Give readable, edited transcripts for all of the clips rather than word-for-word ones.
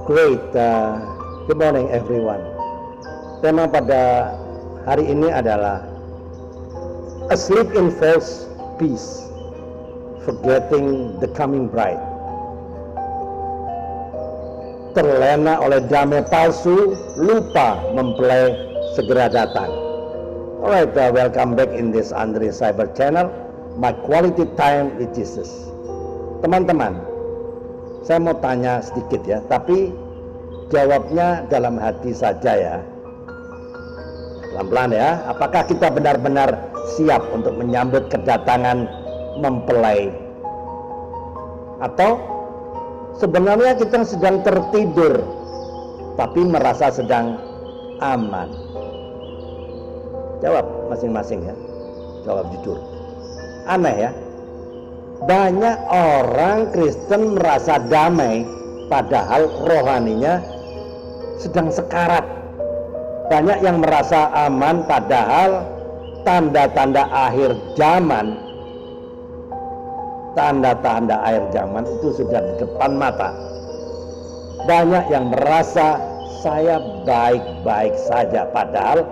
Great, good morning everyone. Tema pada hari ini adalah Asleep in false peace, forgetting the coming bride. Terlena oleh damai palsu, lupa mempelai segera datang. Alright, welcome back in this Andre Cyber Channel, my quality time with Jesus. Teman-teman, saya mau tanya sedikit ya, tapi jawabnya dalam hati saja ya. Pelan-pelan ya. Apakah kita benar-benar siap untuk menyambut kedatangan mempelai? Atau sebenarnya kita sedang tertidur tapi merasa sedang aman? Jawab masing-masing ya. Jawab jujur. Aneh ya. Banyak orang Kristen merasa damai padahal rohaninya sedang sekarat. Banyak yang merasa aman padahal tanda-tanda akhir zaman, tanda-tanda akhir zaman itu sudah di depan mata. Banyak yang merasa saya baik-baik saja padahal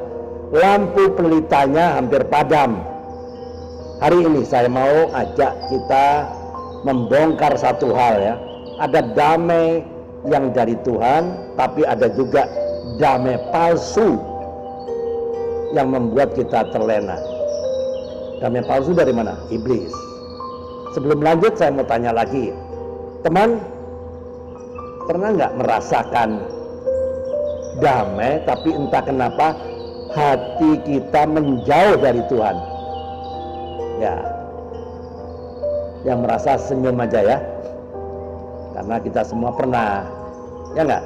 lampu pelitanya hampir padam. Hari ini saya mau ajak kita membongkar satu hal ya. Ada damai yang dari Tuhan, tapi ada juga damai palsu yang membuat kita terlena. Damai palsu dari mana? Iblis. Sebelum lanjut saya mau tanya lagi, teman, pernah nggak merasakan damai tapi entah kenapa hati kita menjauh dari Tuhan? Ya, yang merasa senyum aja ya, karena kita semua pernah, ya nggak?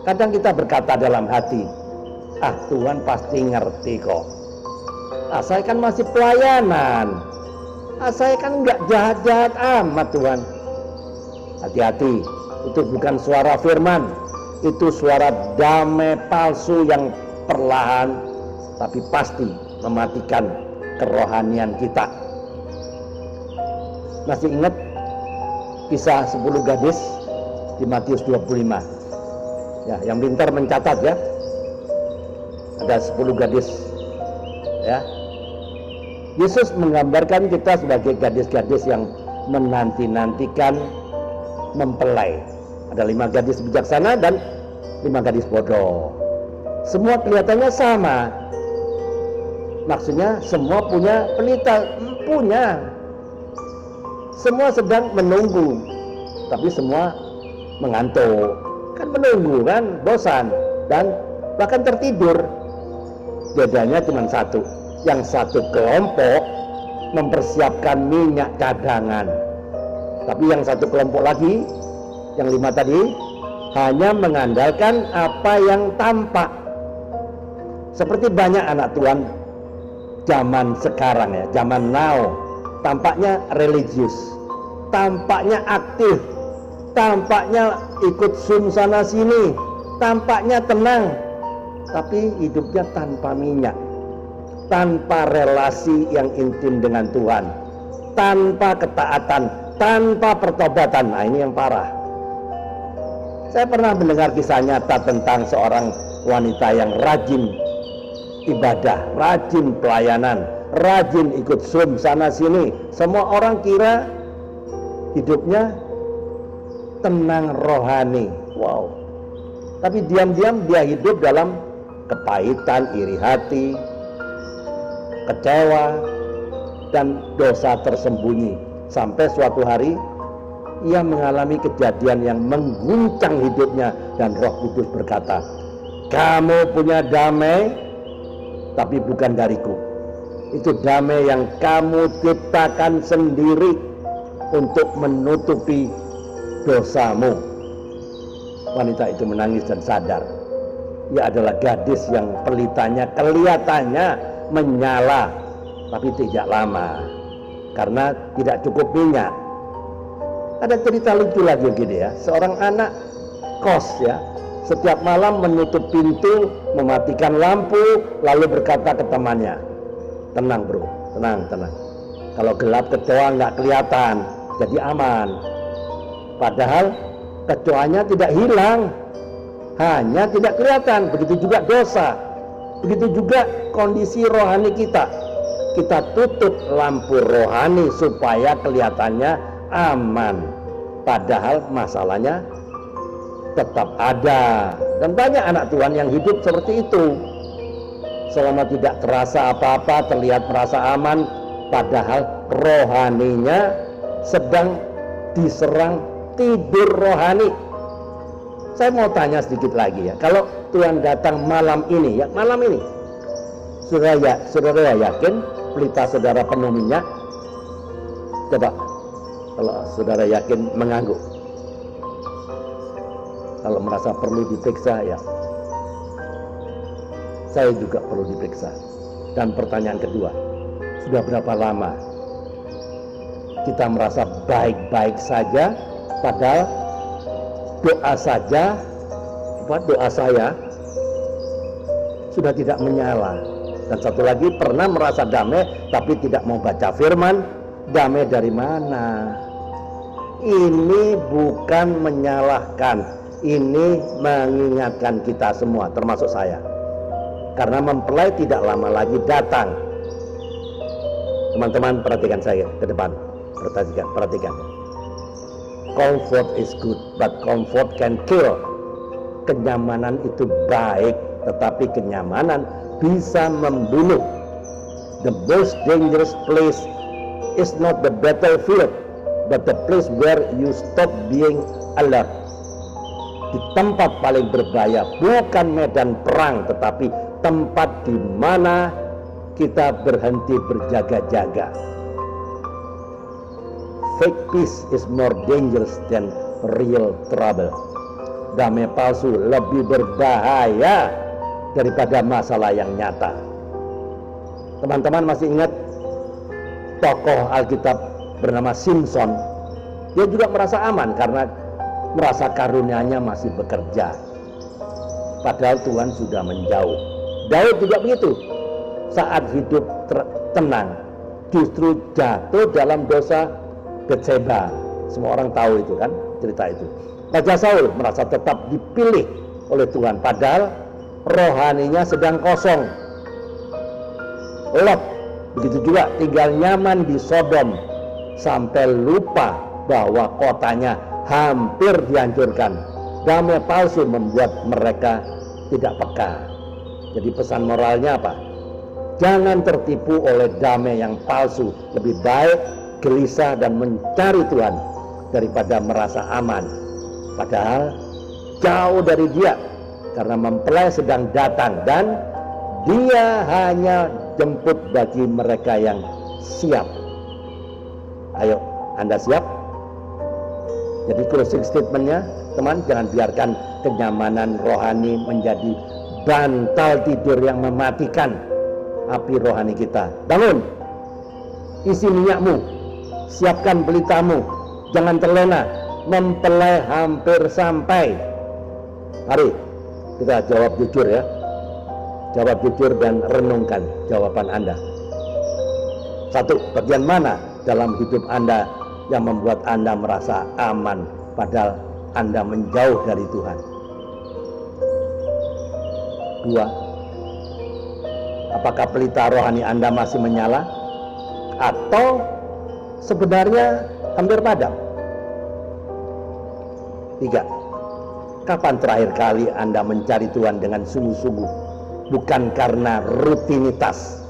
Kadang kita berkata dalam hati, Tuhan pasti ngerti kok. Saya kan masih pelayanan. Saya kan nggak jahat-jahat amat Tuhan. Hati-hati, itu bukan suara firman, itu suara damai palsu yang perlahan tapi pasti mematikan kerohanian kita. Masih ingat kisah 10 gadis di Matius 25? Ya, yang pintar mencatat ya. Ada 10 gadis. Ya. Yesus menggambarkan kita sebagai gadis-gadis yang menanti-nantikan mempelai. Ada 5 gadis bijaksana dan 5 gadis bodoh. Semua kelihatannya sama. Maksudnya semua punya pelita, punya. Semua sedang menunggu, tapi semua mengantuk. Kan menunggu kan, bosan dan bahkan tertidur. Bedanya cuma satu. Yang satu kelompok mempersiapkan minyak cadangan, tapi yang satu kelompok lagi, yang 5 tadi, hanya mengandalkan apa yang tampak. Seperti banyak anak Tuhan zaman sekarang ya, zaman now, tampaknya religius, tampaknya aktif, tampaknya ikut Zoom sana sini, tampaknya tenang, tapi hidupnya tanpa minyak, tanpa relasi yang intim dengan Tuhan, tanpa ketaatan, tanpa pertobatan. Nah, ini yang parah. Saya pernah mendengar kisah nyata tentang seorang wanita yang rajin ibadah, rajin pelayanan, rajin ikut Zoom sana sini. Semua orang kira hidupnya tenang rohani. Wow. Tapi diam-diam dia hidup dalam kepahitan, iri hati, kecewa, dan dosa tersembunyi. Sampai suatu hari ia mengalami kejadian yang mengguncang hidupnya dan Roh Kudus berkata, "Kamu punya damai, tapi bukan dariku. Itu damai yang kamu ciptakan sendiri untuk menutupi dosamu." Wanita itu menangis dan sadar. Ia adalah gadis yang pelitanya kelihatannya menyala, tapi tidak lama karena tidak cukup minyak. Ada cerita lucu lagi gini ya, seorang anak kos ya, setiap malam menutup pintu, mematikan lampu, lalu berkata ke temannya, "Tenang bro, tenang. Kalau gelap kecoa nggak kelihatan, jadi aman." Padahal kecoanya tidak hilang, hanya tidak kelihatan. Begitu juga dosa, begitu juga kondisi rohani kita. Kita tutup lampu rohani supaya kelihatannya aman, padahal masalahnya tetap ada. Dan banyak anak Tuhan yang hidup seperti itu, selama tidak terasa apa-apa, terlihat merasa aman, padahal rohaninya sedang diserang tidur rohani. Saya mau tanya sedikit lagi ya, kalau Tuhan datang malam ini ya, malam ini saudara yakin pelita saudara penuh minyak? Coba kalau saudara yakin mengangguk. Kalau merasa perlu diperiksa ya, saya juga perlu diperiksa. Dan pertanyaan kedua, sudah berapa lama kita merasa baik-baik saja, padahal doa saja, doa saya sudah tidak menyala. Dan satu lagi, pernah merasa damai tapi tidak mau baca firman. Damai dari mana? Ini bukan menyalahkan, ini mengingatkan kita semua, termasuk saya, karena mempelai tidak lama lagi datang. Teman-teman perhatikan saya ke depan, perhatikan. Comfort is good, but comfort can kill. Kenyamanan itu baik, tetapi kenyamanan bisa membunuh. The most dangerous place is not the battlefield, but the place where you stop being alert. Di tempat paling berbahaya bukan medan perang, tetapi tempat di mana kita berhenti berjaga-jaga. Fake peace is more dangerous than real trouble. Damai palsu lebih berbahaya daripada masalah yang nyata. Teman-teman masih ingat tokoh Alkitab bernama Simpson? Dia juga merasa aman karena merasa karunia-Nya masih bekerja, padahal Tuhan sudah menjauh. Daud juga begitu. Saat hidup tenang, justru jatuh dalam dosa Betseba. Semua orang tahu itu kan, cerita itu. Raja Saul merasa tetap dipilih oleh Tuhan, padahal rohaninya sedang kosong. Lot begitu juga, tinggal nyaman di Sodom sampai lupa bahwa kotanya hampir dihancurkan. Damai palsu membuat mereka tidak peka. Jadi pesan moralnya apa? Jangan tertipu oleh damai yang palsu. Lebih baik gelisah dan mencari Tuhan daripada merasa aman, padahal jauh dari Dia, karena mempelai sedang datang dan Dia hanya jemput bagi mereka yang siap. Ayo, Anda siap? Jadi closing statementnya, teman, jangan biarkan kenyamanan rohani menjadi bantal tidur yang mematikan api rohani kita. Bangun, isi minyakmu, siapkan pelitamu, jangan terlena. Mempelai hampir sampai. Mari kita jawab jujur ya. Jawab jujur dan renungkan jawaban Anda. Satu, bagian mana dalam hidup Anda yang membuat Anda merasa aman padahal Anda menjauh dari Tuhan? Dua, apakah pelita rohani Anda masih menyala atau sebenarnya hampir padam? Tiga, kapan terakhir kali Anda mencari Tuhan dengan sungguh-sungguh, bukan karena rutinitas?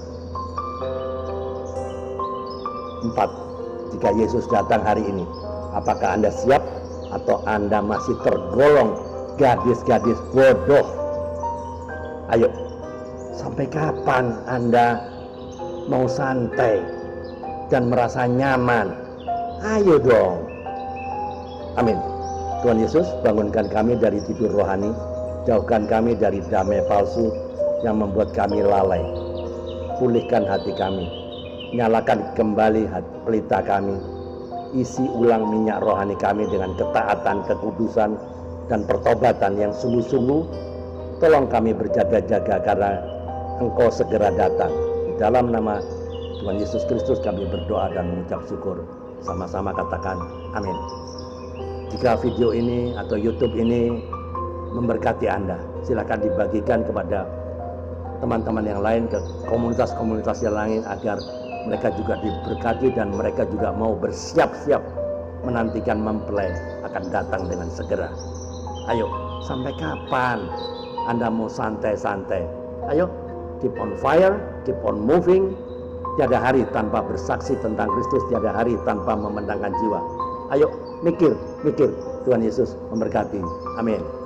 Empat, jika Yesus datang hari ini, apakah Anda siap atau Anda masih tergolong gadis-gadis bodoh? Ayo, sampai kapan Anda mau santai dan merasa nyaman? Ayo dong. Amin. Tuhan Yesus, bangunkan kami dari tidur rohani, jauhkan kami dari damai palsu yang membuat kami lalai. Pulihkan hati kami, nyalakan kembali pelita kami, isi ulang minyak rohani kami dengan ketaatan, kekudusan, dan pertobatan yang sungguh-sungguh. Tolong kami berjaga-jaga karena Engkau segera datang. Di dalam nama Tuhan Yesus Kristus kami berdoa dan mengucap syukur. Sama-sama katakan amin. jika video ini atau YouTube ini memberkati Anda, silakan dibagikan kepada teman-teman yang lain, ke komunitas-komunitas yang lain, agar mereka juga diberkati dan mereka juga mau bersiap-siap menantikan mempelai akan datang dengan segera. Ayo, sampai kapan Anda mau santai-santai? Ayo, keep on fire, keep on moving. Tiada hari tanpa bersaksi tentang Kristus, tiada hari tanpa memandangkan jiwa. Ayo, mikir. Tuhan Yesus memberkati. Amin.